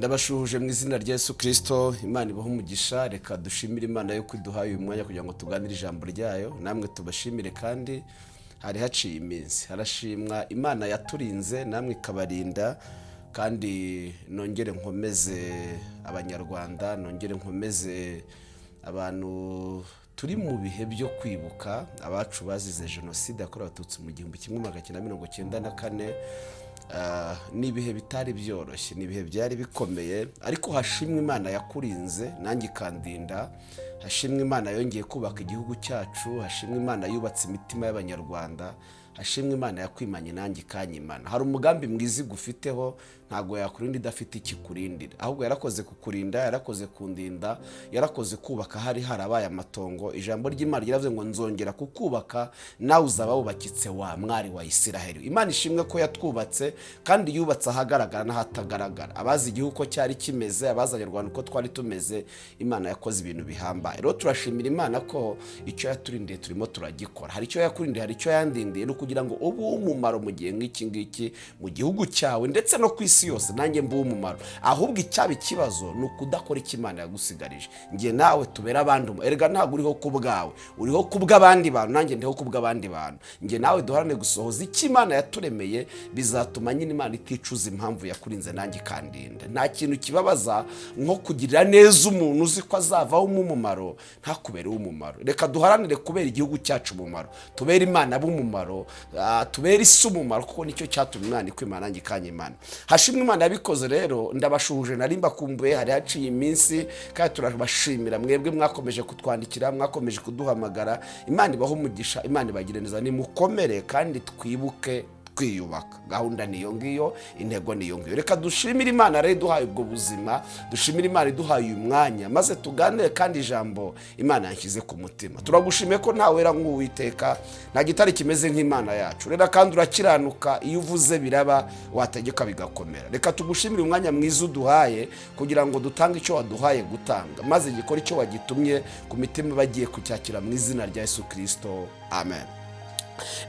Ndabashuhuje mu izina rya Yesu Kristo. Imana ibaho umugisha. Reka dushimire Imana yo kwiduhaye uyu mwanya kugira ngo tuganire ijambo ryayo, namwe tubashimire. Kandi hari haciye iminsi, harashimwa Imana yaturinze, namwe ikabarinda. Kandi nongere nkomeze abanyarwanda, nongere nkomeze abantu turi mu bihe byo kwibuka abacu bazize jenoside yakorewe Abatutsi mu 1994. Ni ibihe bitari byoroshye, ni ibihe byari bikomeye, ariko hashimwe Imana yakurinze nanjye ikandinda. Hashimwe Imana yongeye kubaka igihugu cyacu, hashimwe Imana yubatse imitima y'abanyarwanda, hashimwe Imana yakwimanye nanjye ikanyimana. Hari umugambi mwiza gufiteho, ntago yakurinda idafite ikikurindira, ahubwo yarakoze kukurinda, yarakoze kundinda, yarakoze kubaka hari harabaye amatongo. Ijambo ry'Imana riravuze ngo nzongera kukubaka, nawe uzaba wubakitse wa mwari wa Isiraheli. Imana ishimwe ko yatwubatse kandi yubatse ahagaragara n'ahatagaragara. Abazi igihugu ko cyari kimeze, abazanye Rwanda uko twari tumeze, Imana yakoze ibintu bihambaye. Rero turashimira Imana ko icyo yaturindiye turimo turagikora. Hari icyo yakurindiye, hari icyo yandindiye, no kugira ngo ubu umumaro mu gihe nk'iki ngiki mu gihugu cyawe ndetse no ku isi yose, nanjye mbu umumaro. Ahubwo icyaba ikibazo ni ukudakora icyo Imana yagusigarije. Ngiye nawe tubera abandi, erega ntabwo uriho ku bwawe, uriho ku bw'abandi bantu, nanjye ndiho ku bw'abandi bantu. Ngiye nawe duharane gusohoza icyo Imana yaturemeye, bizatuma nyine Imana iticuza impamvu yakurinze nanjye ikandinda. Nta kintu kibabaza nko kugirira neza umuntu uzi ko azavaho umumaro ntakubere umumaro. Reka duharanire kubera igihugu cyacu umumaro, tubera Imana b'umumaro, tubera isi umumaro, kuko nicyo cyatumye Imana ikwimana nanjye ikanyimana. Hashimwe Imana yabikoze. Rero ndabashuhuje, nari mbakumbuye, hari haciye iminsi, kandi turabashimira mwebwe mwakomeje kutwandikira, mwakomeje kuduhamagara. Imana ibaho umugisha, Imana ibagire neza, nimukomere kandi twibuke kwiyubaka. Gahunda niyo ngiyo, intego niyo ngiyo. Reka dushimire Imana rero duhaye ubwo buzima, dushimire Imana iduhaye uyu mwanya, maze tuganire kandi ijambo Imana yanshyize ku mutima. Turagushimiye ko nta wera nk'Uwiteka, nta gitari kimeze nk'Imana yacu. Rero kandi urakiranuka, iyo uvuze biraba, wategeka bigakomera. Reka tugushimire umwanya mwiza uduhaye kugira ngo dutange icyo waduhaye gutanga, maze gikora icyo wagitumye ku mitima bagiye kucyakira mu izina rya Yesu Kristo. Amen.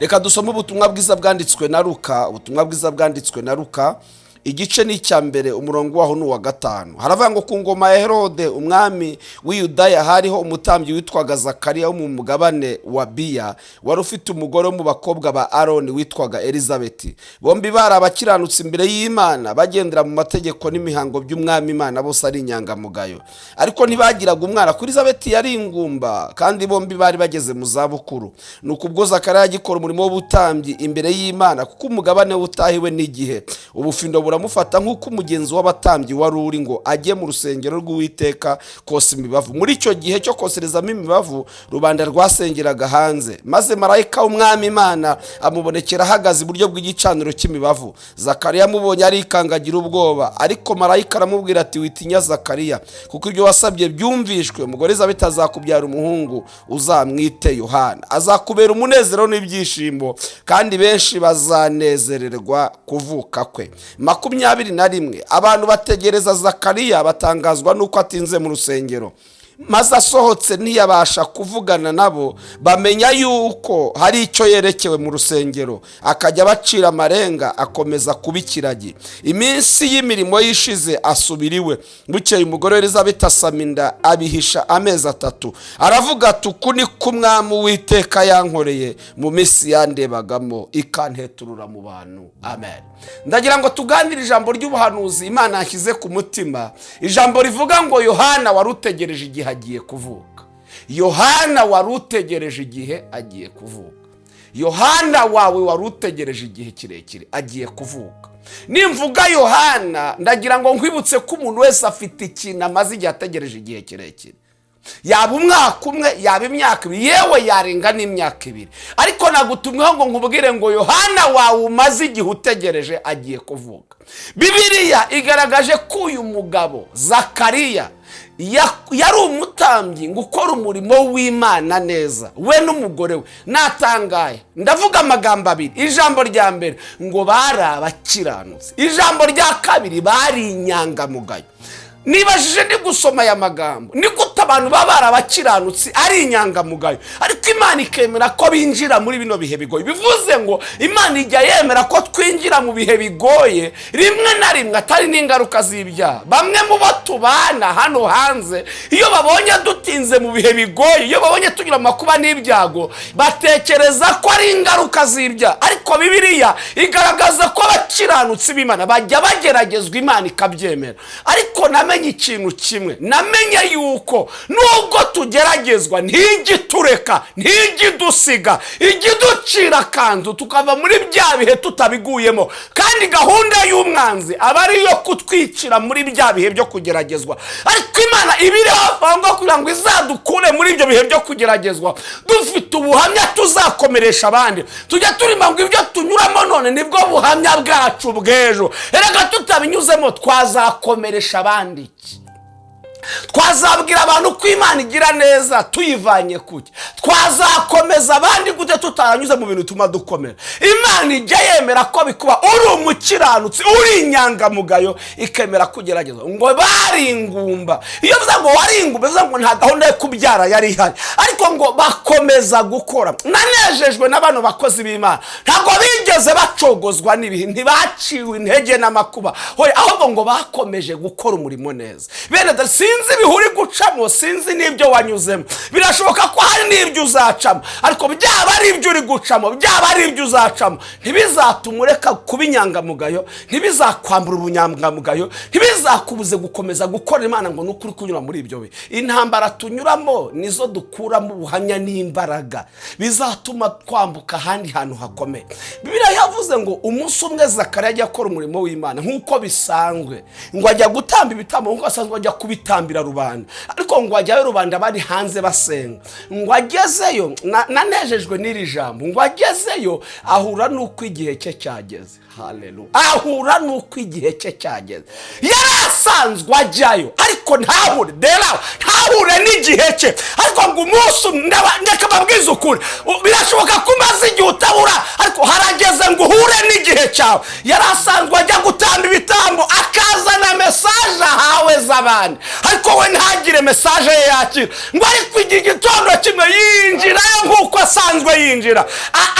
Reka dusome ubutumwa bwiza bwanditswe na Luka. Ubutumwa bwiza bwanditswe na Luka, igice ni icya mbere, umurongo waho ni uwa 5. Haravuga ngo ku ngoma ya Herode umwami w'Iyudaya hariho umutambyi witwaga Zakariya wo mu mugabane wa Biya, wari ufite umugore wo mu bakobwa ba Aroni witwaga Elizabeti. Bombi bari abakiranutsi imbere y'Imana, bagendera mu mategeko n'imihango by'umwami Imana, bose ari inyangamugayo. Ariko ntibagiraga umwana, kuri Elizabeti yari ingumba, kandi bombi bari bageze mu zabukuru. Nuko ubwo Zakariya agikora umurimo w'ubutambyi imbere y'Imana, kuko umugabane utahiwe n'igihe, ubufindo buramufata nk'uko umugenzi w'abatambyi wari uri ngo ajye mu rusengero rw'Uwiteka kosa imibavu. Muri icyo gihe cyo koserezamo imibavu, rubanda rwasengeraga hanze, maze marayika w'umwami Imana amubonekera ahagaze iburyo bw'igicaniro cy'imibavu. Zakariya amubonye arikangagira ubwoba, ariko marayika aramubwira ati, witinya Zakariya, kuko ibyo wasabye byumvishwe. Umugore Elizabeti azakubyara umuhungu, uzamwite Yohana. Azakubera umunezero n'ibyishimo, kandi benshi bazanezererwa kuvuka kwe. 21. Abantu bategereza Zakariya, batangazwa nuko atinze mu rusengero. Maze asohotse ntiyabasha kuvugana nabo, bamenya yuko hari icyo yerekewe mu rusengero. Akajya bacira amarenga, akomeza kuba ikiragi. Iminsi y'imirimo yishize asubira iwe. Bukeye umugore Elizabeti asama inda, abihisha amezi 3. Aravuga ati, uku ni ko umwami Uwiteka yankoreye mu minsi yandebagamo, ikanteturura mu bantu. Amen. Ndagira ngo tuganire ijambo ry'ubuhanuzi Imana yashyize ku mutima. Ijambo rivuga ngo Yohana wari utegereje igihe agiye kuvuka. Yohana wari utegereje igihe agiye kuvuka. Yohana wawe wari utegereje igihe kirekire agiye kuvuka. Nimvuga Yohana, ndagira ngo nkwibutse ko umuntu wese afite ikintu amaze igihe ategereje igihe kirekire. Yaba umwaka umwe, yaba imyaka 2, yewe yarenga n'imyaka 2. Ariko nagutumweho ngo nkubwire ngo Yohana wawe umaze igihe utegereje agiye kuvuka. Bibiliya igaragaje ko uyu mugabo Zakariya yari umutambyi ngo ukora umurimo w'Imana neza, we n'umugore we. Natangaye, ndavuga amagambo 2. Ijambo rya mbere ngo bari abakiranutsi, ijambo rya kabiri bari inyangamugayo. Nibajije ndi gusoma aya magambo, ni gute abantu baba abakiranutsi ari inyangamugayo, ariko Imana ikemera ko binjira muri bino bihe bigoye. Bivuze ngo Imana ijya yemera ko twinjira mu bihe bigoye rimwe na rimwe atari n'ingaruka z'ibyaha. Bamwe mu bo tubana hano hanze iyo babonye dutinze mu bihe bigoye, iyo babonye tugira amakuba n'ibyago, batekereza ko ari ingaruka z'ibyaha, ariko Bibiliya igaragaza ko abakiranutsi b'Imana bajya bageragezwa Imana ikabyemera. Ariko namenye ikintu kimwe, namenye yuko nubwo tugeragezwa ntigitureka, ntigidusiga, igiducira kanzu tukava muri bya bihe tutabiguyemo, kandi gahunda y'umwanzi aba ari yo kutwicira muri bya bihe byo kugeragezwa. Ariko Imana ibiriho ngo kugira ngo izadukure muri ibyo bihe byo kugeragezwa dufite ubuhamya tuzakomeresha abandi. Tujya turima ngo ibyo tunyuramo none nibwo buhamya bwacu bw'ejo. Erega tutabinyuzemo twazakomeresha abandi iki? Twazabwira abantu ko Imana igira neza tuyivanye kuki? Twazakomeza abandi gute tutaranyuze mu bintu tuma dukomera? Imana ijya yemera ko bikuba uri umukiranutsi, uri inyangamugayo, ikemera kugeragezwa. Ngo bari ingumba, iyo bivuze ngo wari ingumba bivuze ngo nta gahunda yo kubyara yari ihari, ariko ngo bakomeza gukora. Nanejejwe n'abantu bakozi b'Imana, ntabwo bigeze bacogozwa n'ibihe, ntibaciwe intege n'amakuba, ahubwo ngo bakomeje gukora umurimo neza. Bene sinzi ibihuri gucamo, sinzi n'ibyo wanyuzemo, birashoboka ko hari n'ibyo uzacamo, ariko byaba ari ibyo uri gucamo, byaba ari ibyo uzacamo, ntibizatuma ureka kuba inyangamugayo, ntibizakwambura ubunyangamugayo, ntibizakubuze gukomeza gukora Imana ngo nukuri kunyura muri ibyo bihe. Intambara tunyuramo nizo dukuramo ubuhamya n'imbaraga bizatuma twambuka ahandi hantu hakomeye. Bibiliya yavuze ngo umunsi umwe Zakariya ajya akora umurimo w'Imana nk'uko bisanzwe, ngo ajya gutamba ibitambo nk'uko asanzwe ajya kubitambira rubanda, ariko ngo ajyayo rubanda bari hanze basenga. Ngo agezeyo, nanejejwe n'iri jambo, ngo agezeyo ahura n'uko igihe cye cyageze. Haleluya. Ahura n'uko igihe cye cyageze. Yarasanzwe ajyayo ariko ntahure n'igihe cye, ariko ngo umunsi ndeka babwiza ukuri, birashoboka ko umaze igihe utabura, ariko harageze ngo uhure n'igihe cyawe. Yarasanzwe ajya gutamba ibitambo akazana mesaje ahawe z'abandi, ariko we ntagire mesaje ye yakira. Ngo ariko igihe gitondo kimwe yinjirayo nk'uko asanzwe yinjira,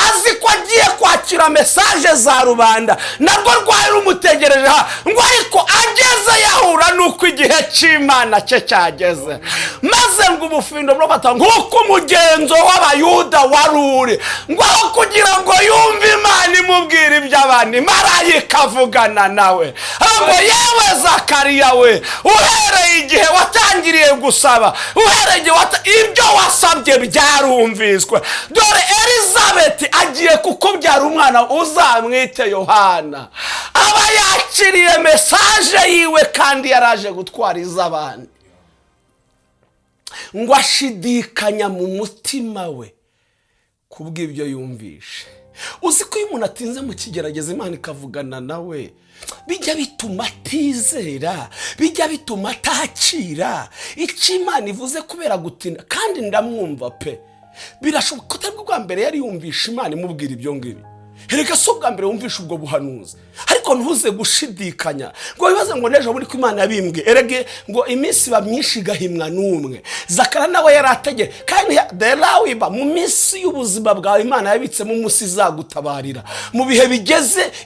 azi ko agiye kwakira mesaje za rubanda, nabwo rwari rumutegereje. Ngo ariko ageze yahura n'uko igihe cy'Imana cye cyageze, maze ngo ubufindo bw'abata nk'uko umugenzo w'Abayuda wari uri, ngo aho kugira ngo yumve Imana imubwira iby'abandi, marayika avugana nawe. Ngo yewe Zakariya we, uhereye igihe watangiriye gusaba, uhereye ibyo wasabye byarumviswe. Dore Elizabeth agiye kukubyara umwana, uzamwite Yohana. Aba yakiriye mesaje yiwe kandi yaraje gutwara iz'abandi. Ngo ashidikanya mu mutima we kubw'ibyo yumvishe. Uzi ko iyo umuntu atinze mu kigerageza Imana ikavugana nawe, bijya bituma atizera, bijya bituma atakira icyo Imana ivuze kubera gutinda. Kandi ndamwumva pe, birashoboka ko atari bwa mbere yari yumvisha Imana imubwira ibyo ngibi. Erega so bwa mbere wumvisha ubwo buhanuzi, ariko ntuze gushidikanya ngo wibaze ngo nejo muri ko Imana yabimbwe. Erege ngo iminsi ba myinshi gahimwa n'umwe. Zakariya nawe yarategeye, kandi delawiba mu minsi y'ubuzima bwawe Imana yabitsemo umunsi izagutabarira. Mu bihe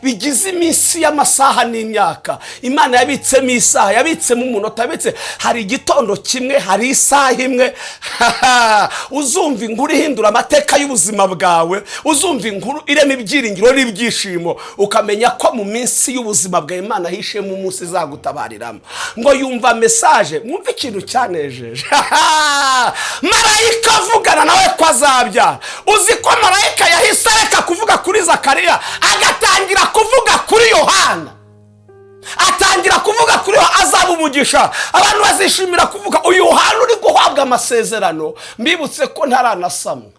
bigize iminsi y'amasaha n'imyaka, Imana yabitsemo isaha, yabitsemo umunota, yabitse hari igitondo kimwe, hari isaha imwe. Uzumva inkuru ihindura amateka y'ubuzima bwawe, uzumva inkuru irema ibyiringiro n'ibyishimo, ukamenya ko mu minsi y'ubuzima bwa Imana hishemo umunsi izagutabariramo. Ngo yumva mesaje, mwumva ikintu cyanejeje. Marayika avugana nawe ko azabyara. Uzi ko marayika yahise areka kuvuga kuri Zakariya agatangira kuvuga kuri Yohana. Atangira kuvuga kuri azaba umugisha, abantu bazishimira kuvuga uyu Yohana uri guhabwa amasezerano. Mbibutse ko ntaranasamwa.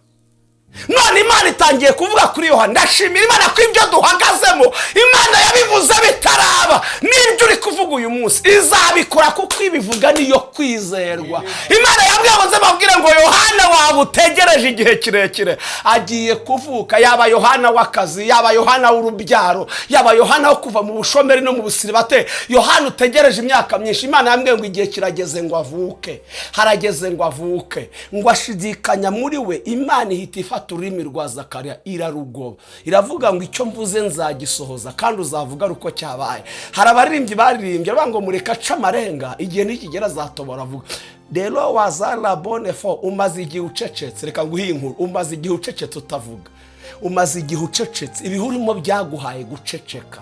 none Imana itangiye kuvuga kuri Yohana. Ndashimira Imana ko ibyo duhagazemo Imana yabivuze bitaraba, n'ibyo uri kuvuga uyu munsi izabikora, kuko ibivuga niyo kwizerwa. Imana yabwiye ngo babwire ngo Yohana waba utegereje igihe kirekire agiye kuvuka, yaba Yohana w'akazi, yaba Yohana w'urubyaro, yaba Yohana wo kuva mu bushomeri no mu busiribate. Yohana utegereje imyaka myinshi, Imana yambwiye ngo igihe kirageze ngo avuke, harageze ngo avuke, ngo ashidikanya muri we. Imana ihita ifata ururimi rwa Zakariya irarugoba, iravuga ngo icyo mvuze nzagisohoza kandi uzavuga uko cyabaye. Hari abaririmbyi baririmbye bavuga ngo mureka aca amarenga, igihe nikigera azatobora avuga. Rero wazala bone fo, umaze igihe ucecetse. Reka nguhe inkuru, umaze igihe ucecetse utavuga, umaze igihe ucecetse, ibihurimo byaguhaye guceceka,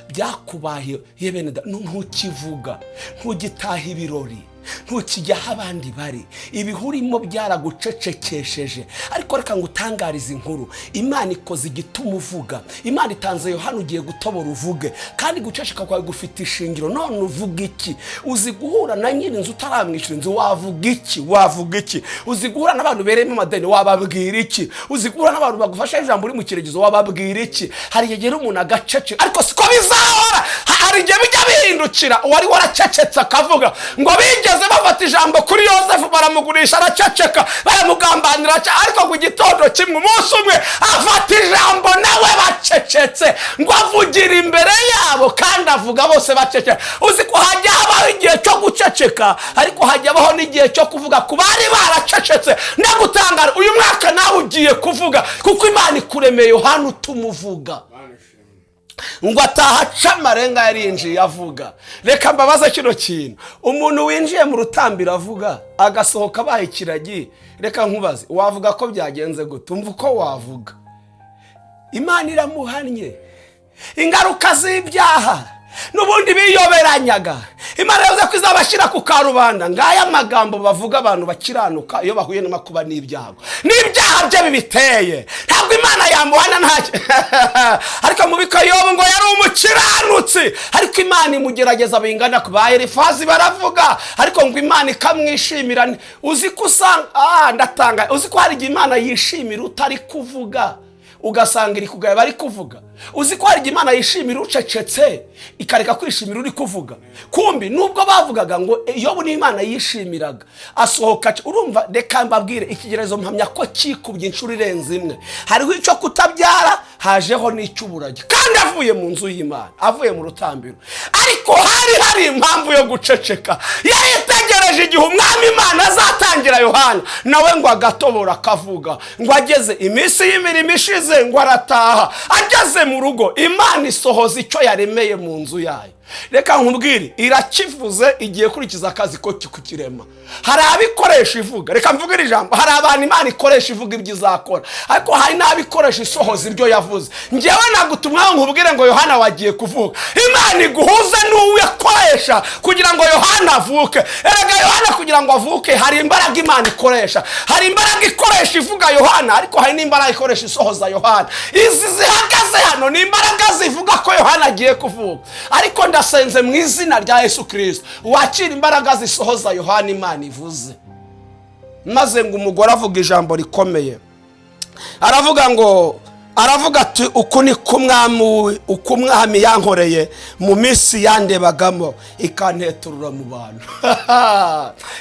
byakubaye yebene ntukivuga, ntugitaha ibirori, ntukijya aho abandi bari, ibihurimo byaragucecekesheje. Ariko reka ngutangarize inkuru, Imana ikoze igituma uvuga. Imana itanze Yohana ugiye gutobora uvuge, kandi guceceka kwawe gufite ishingiro. None uvuga iki? Uzi guhura na nyiri inzu utaramwishyura inzu, wavuga iki? Wavuga iki? Uzi guhura n'abantu bereyemo amadeni, wababwira iki? Uzi guhura n'abantu bagufasha ijambo uri mu kiregezo, wababwira iki? Hari igihe umuntu agaceceka, ariko siko bizahora. Hari igihe bijya bihindukira, uwari waracecetse akavuga ngo bigeze bafata ijambo kuri Yosefu baramugurisha araceceka, baramugambanira, ariko ku gitondo kimwe umunsi umwe afata ijambo nawe bacecetse, ngo avugira imbere yabo kandi avuga bose baceceka. Uzi ko hajya habaho igihe cyo guceceka, ariko hajya habaho n'igihe cyo kuvuga ku bari baracecetse. Ndagutangara uyu mwaka nawe ugiye kuvuga, kuko Imana ikuremeye Yohana utumuvuga. Ngo ataha aca amarenga yarinjiye avuga. Reka mbabaza kino kintu, umuntu winjiye mu rutambiro avuga agasohoka abaye ikiragi, reka nkubaze, wavuga ko byagenze gute? Umva uko wavuga. Imana iramuhannye ingaruka z'ibyaha n'ubundi biyoberanyaga. Imana yavuze ko izabashyira ku karubanda. Ngaya amagambo bavuga abantu bakiranuka iyo bahuye n'amakuba n'ibyago, n'ibyaha bye bibiteye. Ntabwo Imana yamuhana ntacyo. Ariko mu bikayobo ngo yari umukiranutsi, ariko Imana imugerageza bingana kuba Elifazi baravuga, ariko ngo Imana ikamwishimira. Uzi ko usanga ndatanga, uzi ko hari igihe Imana yishimira utari kuvuga, ugasanga iri kugaya bari kuvuga. Uzi ko hari igihe Imana yishimira ucecetse ikareka kwishimira uri kuvuga. Kumbi nubwo bavugaga ngo Yobu ni Imana yishimiraga asohoka. Urumva, reka mbabwire ikigerezo mpamya ko kikubye inshuro irenze imwe. Hariho icyo kutabyara, hajeho n'icy'uburage, kandi avuye mu nzu y'Imana, avuye mu rutambiro. Ariko hari impamvu yo guceceka. Yayitegereje igihe umwami Imana azatangira Yohana, nawe ngo agatobora akavuga. Ngo ageze iminsi y'imirimo ishize ngo arataha, ageze mu rugo Imana isohoza icyo yaremeye mu nzu yayo. Reka nkubwire, irakivuze igiye kurikiza akazi ko kukirema. Hari abikoresha ivuga, reka mvugire ijambo, hari abantu Imana ikoresha ivuga ibyo izakora, ariko hari n'abikoresha isohoza ibyo yavuze. Njyewe nagutumwa nkubwire ngo Yohana wagiye kuvuka. Imana iguhuze n'uwe akoresha kugira ngo Yohana avuke. Erega Yohana kugira ngo avuke hari imbaraga Imana ikoresha. Hari imbaraga ikoresha ivuga Yohana, ariko hari n'imbaraga ikoresha isohoza Yohana. Izi zihagaze hano ni imbaraga zivuga ko Yohana agiye kuvuka. Ariko ndasenze mu izina rya Yesu Kristo, wakira imbaraga zisohoza Yohana Imana ivuze. Maze ngo umugore avuga ijambo rikomeye, aravuga ati uku ni kumwami yankoreye mu minsi yandebagamo ikanteturura mu bantu.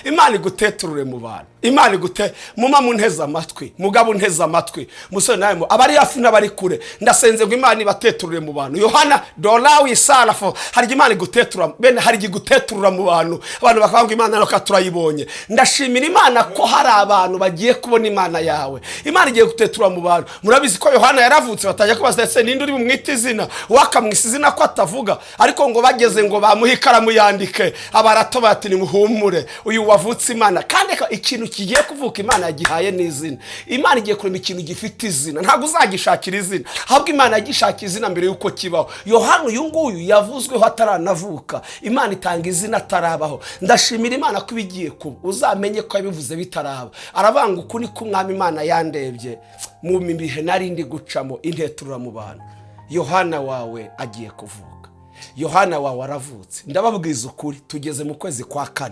Imana iguteturure mu bantu. Imana igute muma munteza amatwi, mugabo unteza amatwi, musore nawe abari hafi n'abari kure, ndasenze ngo Imana ibateturure mu bantu. Yohana dolawi isarafo, hari Imana iguteturura, bene hari iguteturura mu bantu. Abantu bakanga Imana no katurayibonye. Ndashimira Imana ko hari abantu bagiye kubona Imana yawe. Imana igiye guteturura mu bantu. Murabizi ko Yohana yaravutse batajya kubaza ese ninde uri bumwite izina, wakamwisa izina ko atavuga, ariko ngo bageze ngo bamuhikara muyandike, abarato bati ni muhumure uyu wavutse Imana. Kandi ikintu kigiye kuvuka Imana yagihaye n'izina. Imana igiye kurema ikintu gifite izina, ntabwo uzagishakira izina, ahubwo Imana yagishakira izina mbere yuko kibaho. Yohana uyu nguyu yavuzweho ataranavuka, Imana itanga izina atarabaho. Ndashimira Imana ko bigiye kuba, uzamenye ko yabivuze bitaraba. Arabanga uku ni kumwami Imana yandebye mu bihe narindi gucamo inteturura mu bantu. Yohana wawe agiye kuvuka, Yohana wawe aravutse. Ndababwiza ukuri, tugeze mu kwezi kwa 4.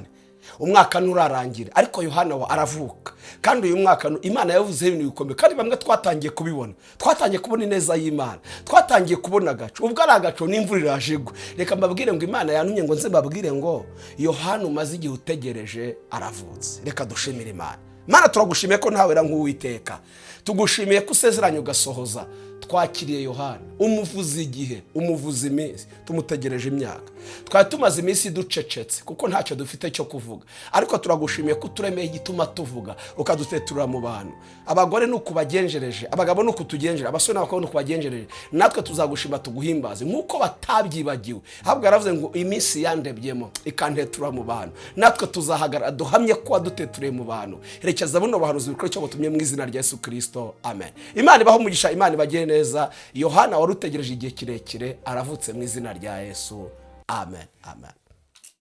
umwaka nturarangira ariko Yohana wa aravuka. Kandi uyu mwaka Imana yavuze ibintu bikomeye, kandi bamwe twatangiye kubibona, twatangiye kubona ineza y'Imana, twatangiye kubona agaco. Ubwo ari agaco n'imvura iraje igwa. Reka mbabwire ngo Imana yantumye ngo nze mbabwire ngo Yohana umaze igihe utegereje aravutse. Reka dushimire Imana. Mana turagushimiye ko ntawe era nk'Uwiteka, tugushimiye ko usezeranye ugasohoza. Twakiriye Yohana, umuvuza igihe, umuvuza iminsi, tumutegereje imyaka. Twari tumaze iminsi ducecetse kuko ntacyo dufite cyo kuvuga, ariko turagushimiye ko turemeye igituma tuvuga, ukaduteturura mu bantu. Abagore nuko bagenjereje, abagabo nuko tugenjereje, abasore n'abakobwa nuko bagenjereje, natwe tuzagushima tuguhimbaze nkuko batabyibagiwe. Ahubwo yaravuze ngo iminsi yandebyemo ikantetura mu bantu, natwe tuzahagara duhamye ko waduteturiye mu bantu. Herekeza buno bahanuzi bikore cyo butumye mu izina rya Yesu Kristo, amen. Imana ibaho umugisha, Imana ibagire neza. Yohana wari utegereje igihe kirekire aravutse mu izina rya Yesu, amen, amen.